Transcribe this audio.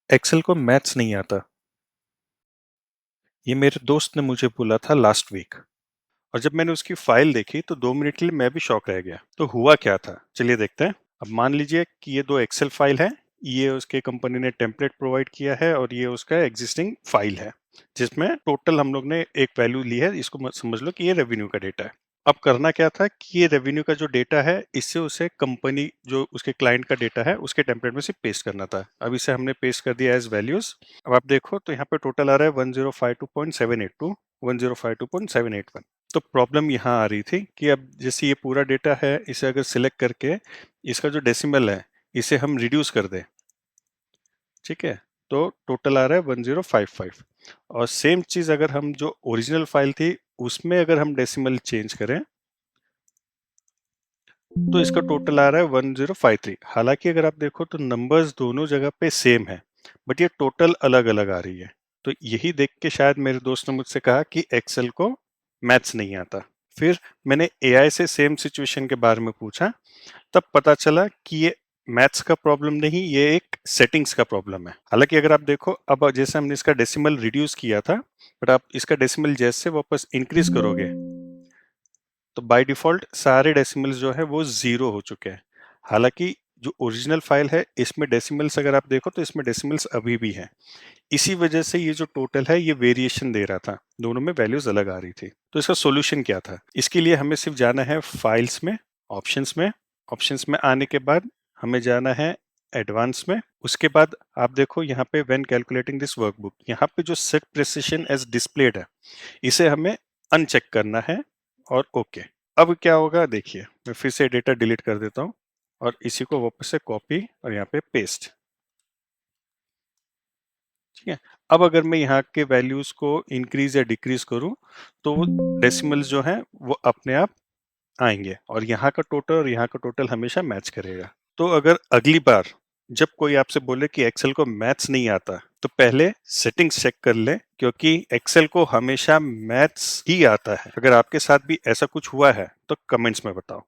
Excel को maths नहीं आता। ये मेरे दोस्त ने मुझे बोला था लास्ट वीक। और जब मैंने उसकी फाइल देखी तो 2 मिनट के लिए मैं भी शॉक रह गया। तो हुआ क्या था, चलिए देखते हैं। अब मान लीजिए कि ये दो एक्सेल फाइल है। ये उसके कंपनी ने टेम्पलेट प्रोवाइड किया है और ये उसका एग्जिस्टिंग फाइल है, जिसमें टोटल हम लोग ने एक वैल्यू ली है। इसको समझ लो कि ये रेवेन्यू का डेटा है। अब करना क्या था कि ये रेवेन्यू का जो डेटा है, इससे उसे कंपनी जो उसके क्लाइंट का डेटा है उसके टेम्पलेट में से पेस्ट करना था। अब इसे हमने पेस्ट कर दिया एज वैल्यूज। अब आप देखो तो यहाँ पे टोटल आ रहा है 1052.782, 1052.781। तो प्रॉब्लम यहाँ आ रही थी कि अब जैसे ये पूरा डेटा है, इसे अगर सिलेक्ट करके इसका जो डेसिमल है इसे हम रिड्यूस कर दें, ठीक है, तो टोटल आ रहा है 1055। और सेम चीज अगर हम जो ओरिजिनल फाइल थी उसमें अगर हम डेसिमल चेंज करें तो इसका टोटल आ रहा है 1053। हालांकि अगर आप देखो तो नंबर्स दोनों जगह पे सेम है, बट ये टोटल अलग अलग आ रही है। तो यही देख के शायद मेरे दोस्त ने मुझसे कहा कि एक्सेल को मैथ्स नहीं आता। फिर मैंने एआई से सेम सिचुएशन के बारे में पूछा, तब पता चला कि ये मैथ्स का प्रॉब्लम नहीं, ये एक सेटिंग्स का प्रॉब्लम है। हालांकि अगर आप देखो, अब जैसे हमने इसका डेसिमल रिड्यूस किया था, बट आप इसका डेसिमल जैसे वापस इंक्रीज करोगे तो बाय डिफॉल्ट सारे डेसिमल्स जो है वो जीरो हो चुके हैं। हालांकि जो ओरिजिनल फाइल है इसमें डेसिमल्स अगर आप देखो तो इसमें डेसिमल्स अभी भी हैं। इसी वजह से ये जो टोटल है ये वेरिएशन दे रहा था, दोनों में वैल्यूज अलग आ रही थी। तो इसका सॉल्यूशन क्या था? इसके लिए हमें सिर्फ जाना है फाइल्स में, ऑप्शंस में। ऑप्शंस में आने के बाद हमें जाना है एडवांस में। उसके बाद आप देखो यहाँ पे व्हेन कैलकुलेटिंग दिस वर्कबुक, यहाँ पे जो सेट प्रिसिशन एज डिस्प्लेड है इसे हमें अनचेक करना है और ओके। अब क्या होगा देखिए, मैं फिर से डेटा डिलीट कर देता हूँ और इसी को वापस से कॉपी और यहाँ पे पेस्ट। ठीक है। अब अगर मैं यहाँ के वैल्यूज को इंक्रीज या डिक्रीज करूँ तो वो डेसिमल्स जो हैं वो अपने आप आएंगे और यहाँ का टोटल और यहाँ का टोटल हमेशा मैच करेगा। तो अगर अगली बार जब कोई आपसे बोले कि एक्सेल को मैथ्स नहीं आता, तो पहले सेटिंग्स चेक कर ले, क्योंकि एक्सेल को हमेशा मैथ्स ही आता है। अगर आपके साथ भी ऐसा कुछ हुआ है तो कमेंट्स में बताओ।